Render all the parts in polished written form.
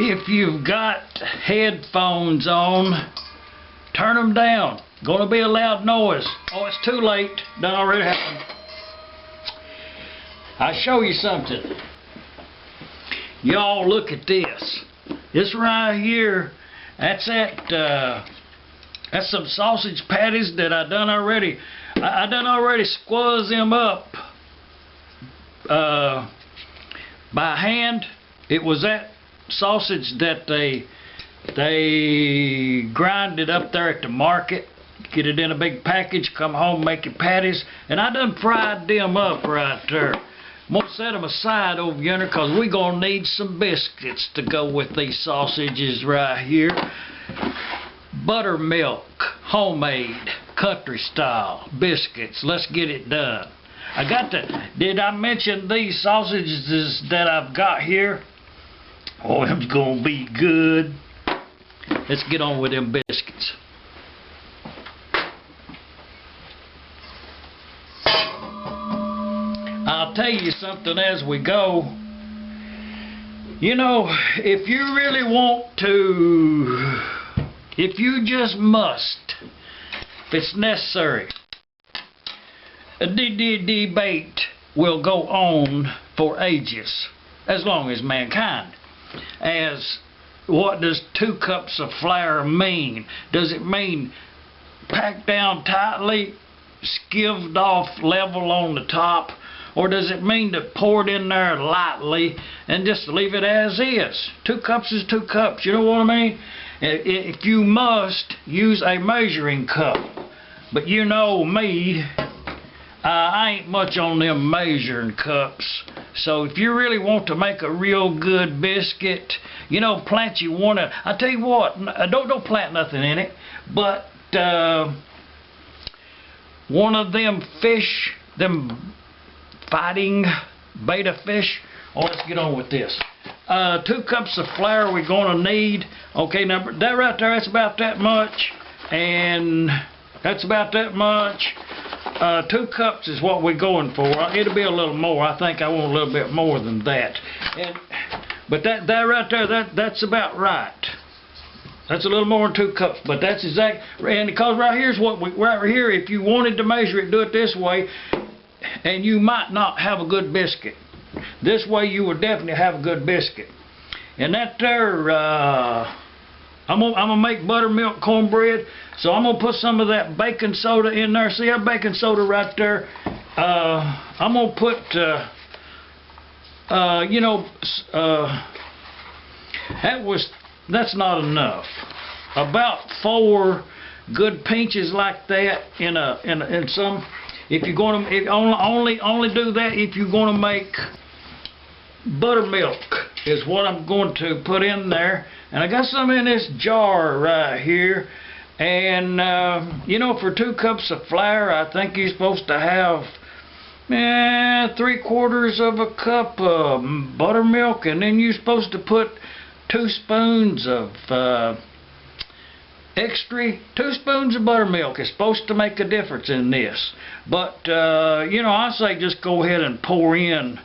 If you've got headphones on, turn them down. Gonna be a loud noise. Oh, it's too late. Done already happened. I'll show you something. Y'all look at this. This right here, that's some sausage patties that I done already. I done already squoze them up by hand. It was that sausage that they grinded up there at the market, get it in a big package, come home, make your patties, and I done fried them up right there. I'm gonna set them aside over yonder because we gonna need some biscuits to go with these sausages right here. Buttermilk, homemade, country style biscuits. Let's get it done. Did I mention these sausages that I've got here? Oh, them's gonna be good. Let's get on with them biscuits. I'll tell you something as we go. You know, if you really want to, if you just must, if it's necessary, a debate will go on for ages, as long as mankind. As what does 2 cups of flour mean? Does it mean packed down tightly, skivved off level on the top? Or does it mean to pour it in there lightly and just leave it as is? 2 cups is 2 cups, you know what I mean? If you must, use a measuring cup. But you know me, I ain't much on them measuring cups. So if you really want to make a real good biscuit, you know, plant you one of, I tell you what, don't plant nothing in it, but one of them fish, them fighting beta fish. Oh, let's get on with this. 2 cups of flour we're gonna need. Okay, now that right there, that's about that much, and that's about that much. 2 cups is what we're going for. It'll be a little more. I think I want a little bit more than that. But that right there, that's about right. That's a little more than 2 cups, but that's exact. And because right here's right here. If you wanted to measure it, do it this way, and you might not have a good biscuit. This way, you would definitely have a good biscuit. And that there, I'm gonna make buttermilk cornbread, so I'm gonna put some of that baking soda in there. See that baking soda right there? I'm gonna put, that's not enough. About 4 good pinches like that in some. If you're gonna only do that if you're gonna make buttermilk is what I'm going to put in there. And I got some in this jar right here. And you know, for 2 cups of flour, I think you're supposed to have 3/4 of a cup of buttermilk, and then you're supposed to put 2 spoons of 2 spoons of buttermilk is supposed to make a difference in this. But you know, I say just go ahead and pour in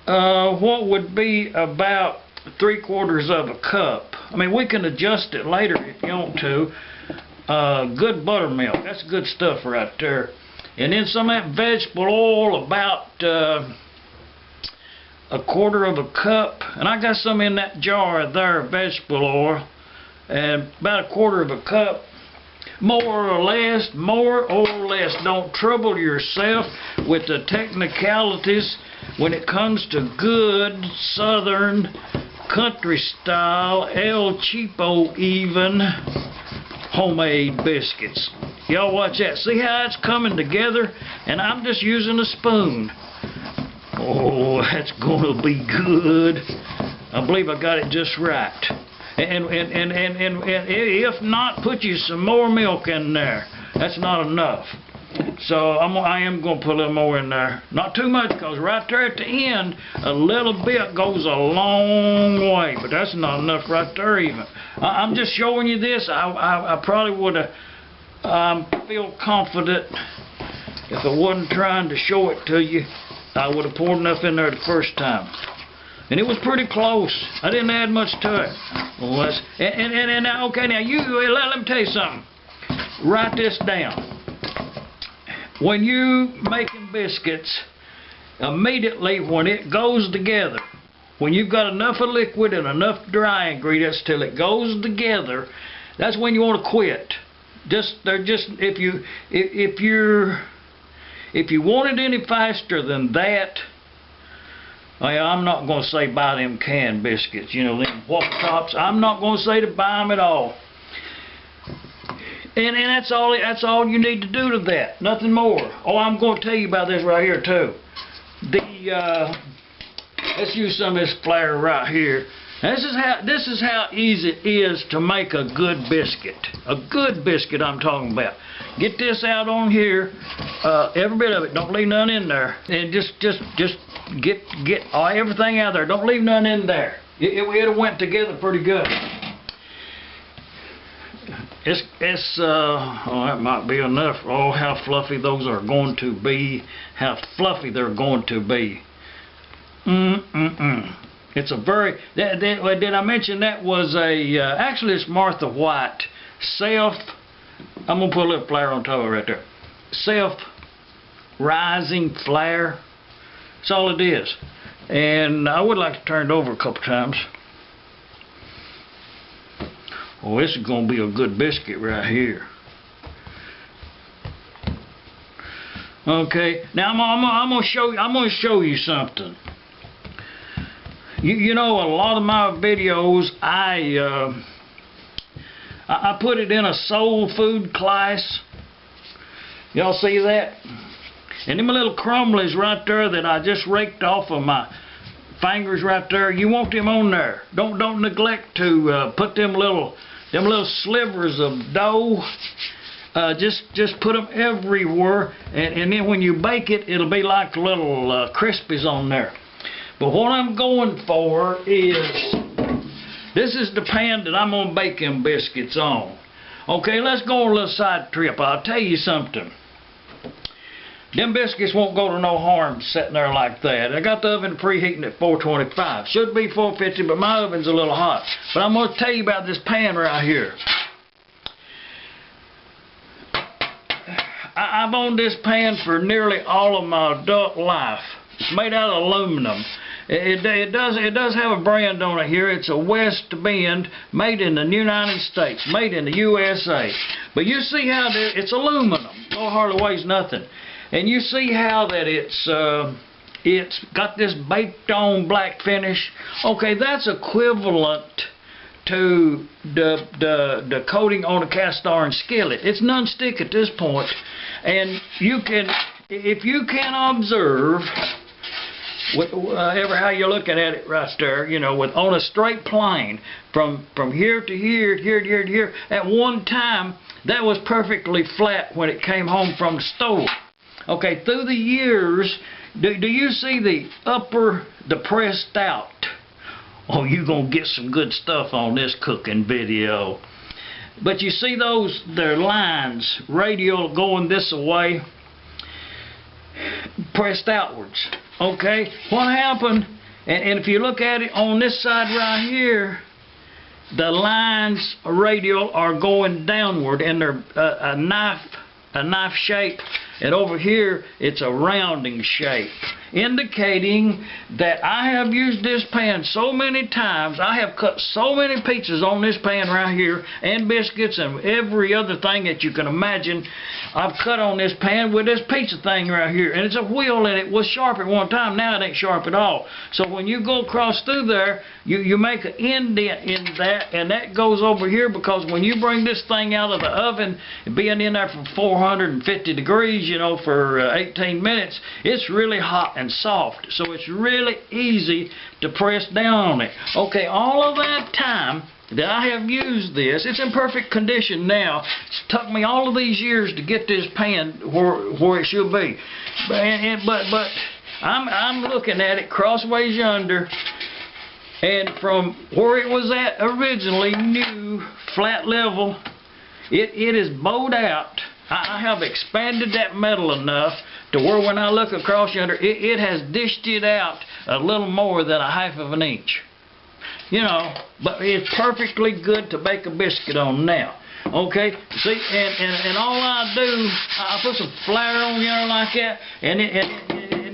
what would be about 3/4 of a cup. I mean, we can adjust it later if you want to. Good buttermilk, that's good stuff right there. And then some of that vegetable oil, about 1/4 of a cup. And I got some in that jar there, vegetable oil, and about 1/4 of a cup. More or less. Don't trouble yourself with the technicalities when it comes to good southern country style El Cheapo even homemade biscuits. Y'all watch that. See how it's coming together? And I'm just using a spoon. Oh, that's gonna be good. I believe I got it just right. And if not, put you some more milk in there. That's not enough. So I am going to put a little more in there. Not too much, because right there at the end, a little bit goes a long way. But that's not enough right there even. I'm just showing you this. I probably would have feel confident if I wasn't trying to show it to you. I would have poured enough in there the first time. And it was pretty close. I didn't add much to it. And now, okay, now let me tell you something. Write this down. When you making biscuits, immediately when it goes together, when you've got enough of liquid and enough dry ingredients till it goes together, that's when you want to quit. If you want it any faster than that, I'm not going to say buy them canned biscuits, you know, them Whopper Tops. I'm not going to say to buy them at all. And that's all you need to do to that. Nothing more. Oh, I'm going to tell you about this right here too. Let's use some of this flour right here. This is how easy it is to make a good biscuit. A good biscuit I'm talking about. Get this out on here, every bit of it. Don't leave none in there. And just get everything out there. Don't leave none in there. It went together pretty good. That might be enough. Oh, how fluffy those are going to be. How fluffy they're going to be. It's a very, did I mention that was actually it's Martha White. I'm going to put a little flour on top of it right there. Self-rising flour. That's all it is. And I would like to turn it over a couple times. Oh, this is going to be a good biscuit right here. Okay, now I'm going to show you something. You know, a lot of my videos, I put it in a soul food class. Y'all see that? And them little crumblies right there that I just raked off of my fingers right there, you want them on there. Don't neglect to put them little slivers of dough. Just put them everywhere, and then when you bake it, it'll be like little crispies on there. But what I'm going for is, this is the pan that I'm going to bake them biscuits on. Okay, let's go on a little side trip. I'll tell you something. Them biscuits won't go to no harm sitting there like that. I got the oven preheating at 425. Should be 450, but my oven's a little hot. But I'm going to tell you about this pan right here. I've owned this pan for nearly all of my adult life. It's made out of aluminum. It does have a brand on it here. It's a West Bend, made in the United States, made in the USA. But you see how it's aluminum. It hardly weighs nothing. And you see how that it's got this baked on black finish. Okay, that's equivalent to the coating on a cast iron skillet. It's non-stick at this point, and you can, if you can observe, whatever how you're looking at it right there, you know, on a straight plane from here to here, here to here to here. At one time, that was perfectly flat when it came home from the store. Okay, through the years, do you see the upper, the pressed out? Oh, you're going to get some good stuff on this cooking video. But you see their lines, radial going this way, pressed outwards. Okay, what happened, and if you look at it on this side right here, the lines radial are going downward, and they're a knife shape, and over here it's a rounding shape, indicating that I have used this pan so many times. I have cut so many pizzas on this pan right here, and biscuits and every other thing that you can imagine. I've cut on this pan with this pizza thing right here, and it's a wheel, and it was sharp at one time. Now it ain't sharp at all. So when you go across through there, you make an indent in that, and that goes over here, because when you bring this thing out of the oven, being in there for 450 degrees, you know, for 18 minutes, it's really hot and soft. So it's really easy to press down on it. Okay, all of that time that I have used this, it's in perfect condition now. It's took me all of these years to get this pan where it should be. But I'm looking at it crossways yonder, and from where it was at originally, new, flat level, it is bowed out. I have expanded that metal enough to where when I look across yonder, it has dished it out a little more than a half of an inch. You know, but it's perfectly good to bake a biscuit on now. Okay, see, and all I do, I put some flour on there like that, and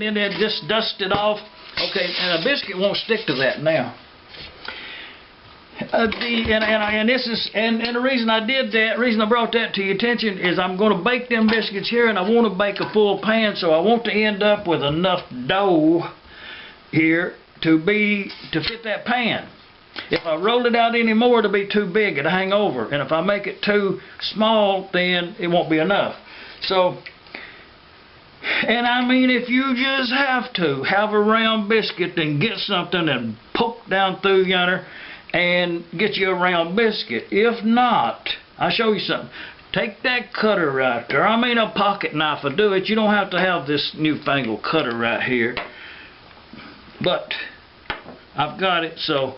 then it just dust it off. Okay, and a biscuit won't stick to that now. And the reason I did that, reason I brought that to your attention is I'm going to bake them biscuits here, and I want to bake a full pan, so I want to end up with enough dough here to fit that pan. If I roll it out any more, it'll be too big, it'll hang over, and if I make it too small, then it won't be enough. So, and I mean, if you just have to have a round biscuit, then get something and poke down through yonder and get you a round biscuit. If not, I'll show you something. Take that cutter right there. I mean, a pocket knife will do it. You don't have to have this newfangled cutter right here. But I've got it, so.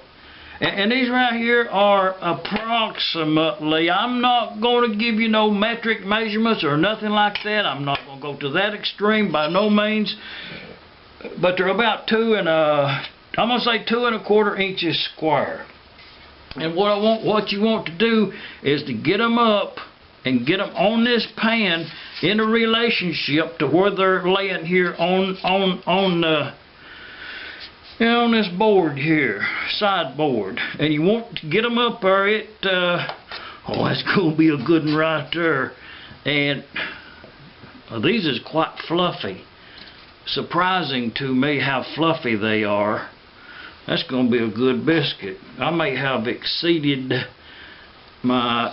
And these right here are approximately, I'm not going to give you no metric measurements or nothing like that. I'm not going to go to that extreme by no means. But they're about I'm going to say 2 1/4 inches square. And what you want to do is to get them up and get them on this pan in a relationship to where they're laying here on this board here, sideboard, and you want to get them up there. Oh, that's going to be a good one right there. And these is quite fluffy. Surprising to me how fluffy they are. That's going to be a good biscuit. I may have exceeded my.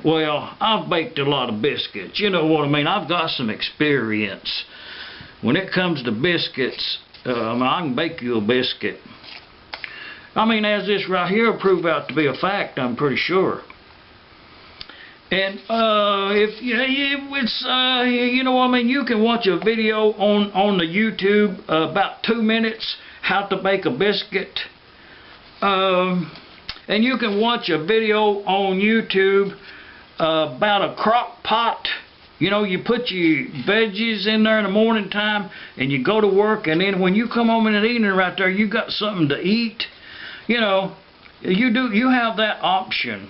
Well, I've baked a lot of biscuits. You know what I mean. I've got some experience when it comes to biscuits. I can bake you a biscuit. I mean, as this right here will prove out to be a fact, I'm pretty sure. And if you know, I mean, you can watch a video on the YouTube about 2 minutes how to bake a biscuit. And you can watch a video on YouTube about a crock pot. You know, you put your veggies in there in the morning time and you go to work, and then when you come home in the evening right there, you got something to eat. You know, you have that option.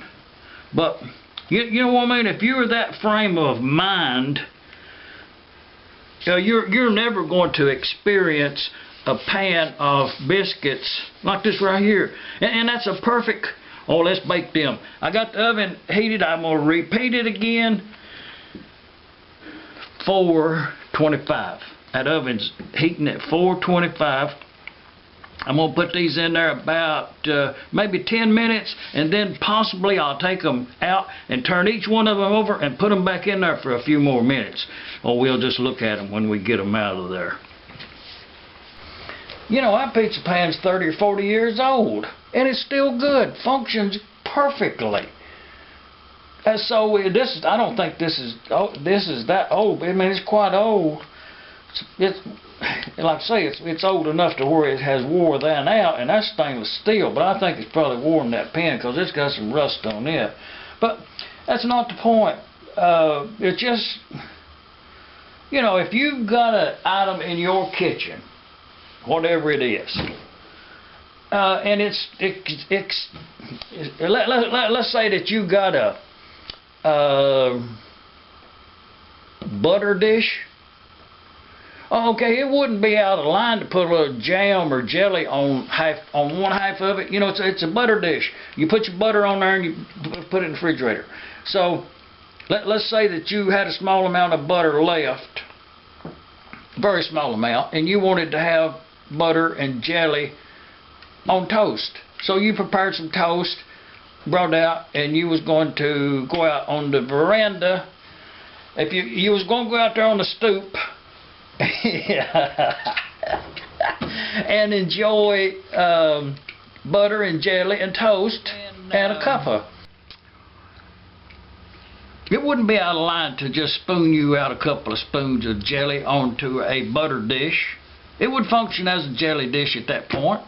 But you know what I mean, if you're that frame of mind, you're never going to experience a pan of biscuits like this right here. And that's a perfect. Oh, let's bake them. I got the oven heated. I'm going to repeat it again. 425. That oven's heating at 425. I'm going to put these in there about maybe 10 minutes, and then possibly I'll take them out and turn each one of them over and put them back in there for a few more minutes. Or we'll just look at them when we get them out of there. You know, that pizza pan's 30 or 40 years old, and it's still good. Functions perfectly. And so this, I don't think this is that old. I mean, it's quite old. It's like I say, it's old enough to where it has wore that out, and that's stainless steel. But I think it's probably worn that pan because it's got some rust on it. But that's not the point. It's just, you know, if you've got an item in your kitchen, whatever it is, and let's say that you got a butter dish. Okay, it wouldn't be out of line to put a little jam or jelly on one half of it. You know, it's a butter dish. You put your butter on there and you put it in the refrigerator. So let's say that you had a small amount of butter left, very small amount, and you wanted to have butter and jelly on toast. So you prepared some toast, brought it out, and you was going to go out on the veranda. If you was going to go out there on the stoop and enjoy butter and jelly and toast and a cuppa. It wouldn't be out of line to just spoon you out a couple of spoons of jelly onto a butter dish. It would function as a jelly dish at that point.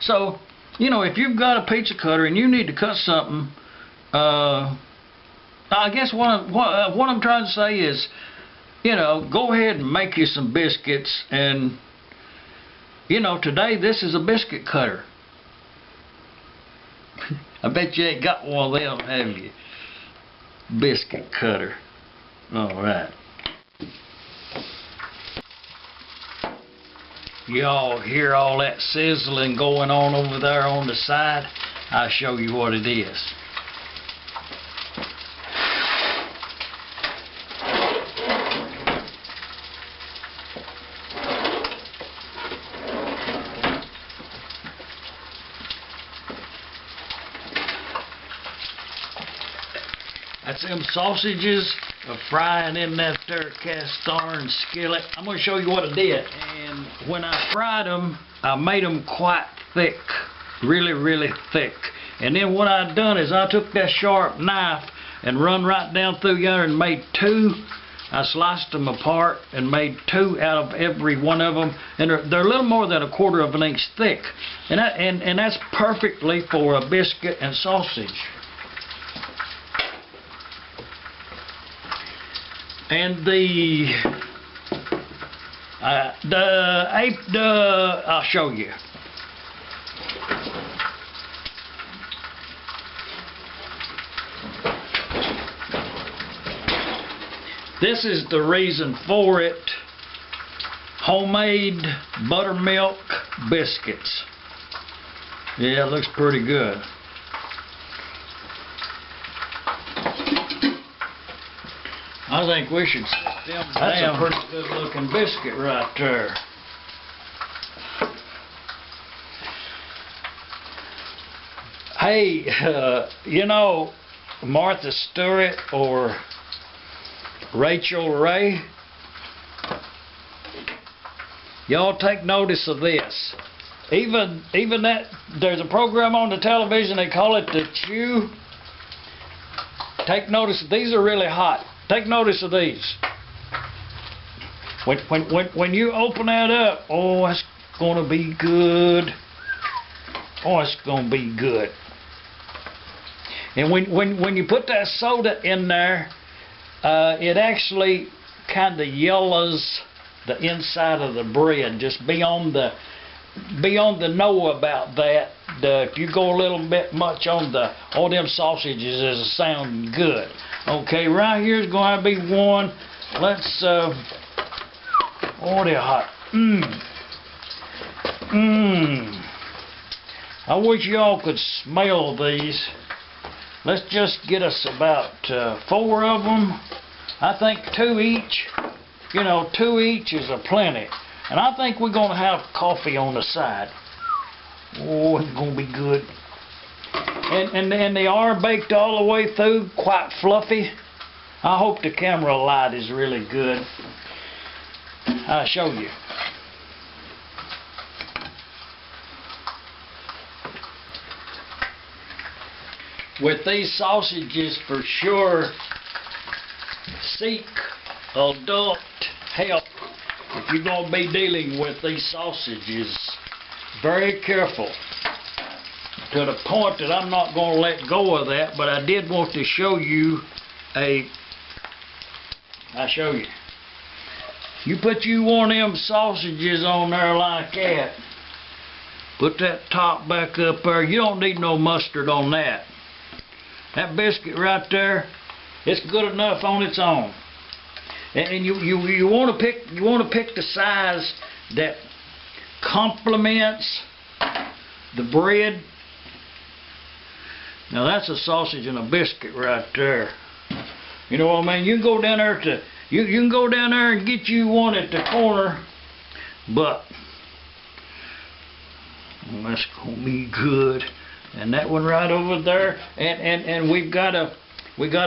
So, you know, if you've got a pizza cutter and you need to cut something, I guess what I'm trying to say is, you know, go ahead and make you some biscuits, and You know, today this is a biscuit cutter. I bet you ain't got one of them, have you? Biscuit cutter. Alright. Y'all hear all that sizzling going on over there on the side? I'll show you what it is. That's them sausages frying in that there cast iron skillet. I'm going to show you what I did. And when I fried them, I made them quite thick. Really, really thick. And then what I done is I took that sharp knife and run right down through yonder and made two. I sliced them apart and made two out of every one of them. And they're a little more than 1/4 of an inch thick. And that's perfectly for a biscuit and sausage. And I'll show you. This is the reason for it. Homemade buttermilk biscuits. Yeah, it looks pretty good. I think we should set them down. That's a pretty good looking biscuit right there. Hey, you know, Martha Stewart or Rachel Ray, y'all take notice of this. Even that, there's a program on the television, they call it The Chew. Take notice, these are really hot. Take notice of these. When you open that up, oh, it's gonna be good. Oh, it's gonna be good. And when you put that soda in there, it actually kind of yellows the inside of the bread. Just be on the know about that. If you go a little bit much on them sausages, is sound good. Okay, right here's going to be one. Let's oh, they're hot. I wish y'all could smell these. Let's just get us about 4 of them. I think 2 each. You know, 2 each is a plenty. And I think we're going to have coffee on the side. Oh, it's going to be good. And they are baked all the way through, quite fluffy. I hope the camera light is really good. I'll show you. With these sausages, for sure, seek adult help if you're going to be dealing with these sausages. Very careful. To the point that I'm not going to let go of that, but I did want to show you I'll show you. You put one of them sausages on there like that. Put that top back up there. You don't need no mustard on that. That biscuit right there, it's good enough on its own. And you want to pick the size that complements the bread. Now that's a sausage and a biscuit right there. You know what I mean? You can go down there you can go down there and get you one at the corner, but that's gonna be good. And that one right over there, and we got a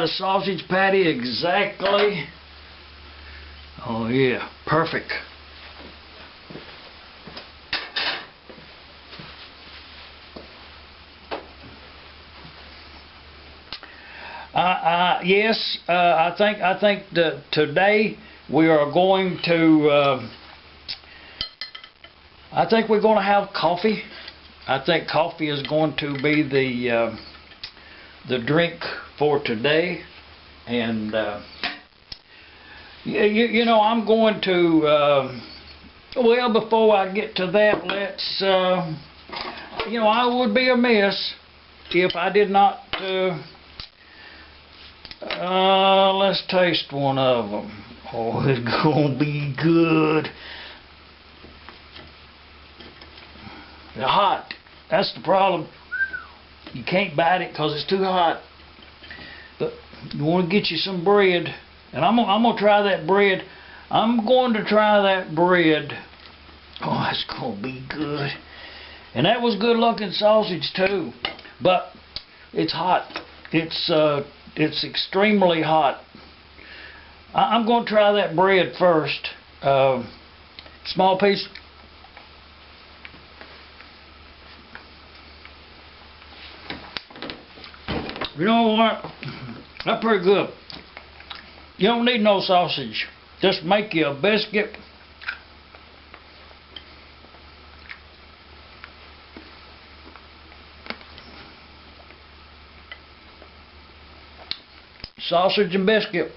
sausage patty exactly. Oh yeah, perfect. Yes, I think that today we are going to. I think we're going to have coffee. I think coffee is going to be the drink for today, and you know, I'm going to Well, before I get to that, let's, you know, I would be amiss if I did not, let's taste one of them. Oh, it's gonna be good. They're hot. That's the problem. You can't bite it because it's too hot. But you want to get you some bread. And I'm gonna try that bread. I'm going to try that bread. Oh, it's gonna be good. And that was good looking sausage too. But it's hot. It's extremely hot. I'm going to try that bread first. Small piece. You know what? That's pretty good. You don't need no sausage. Just make you a biscuit. Sausage and biscuit.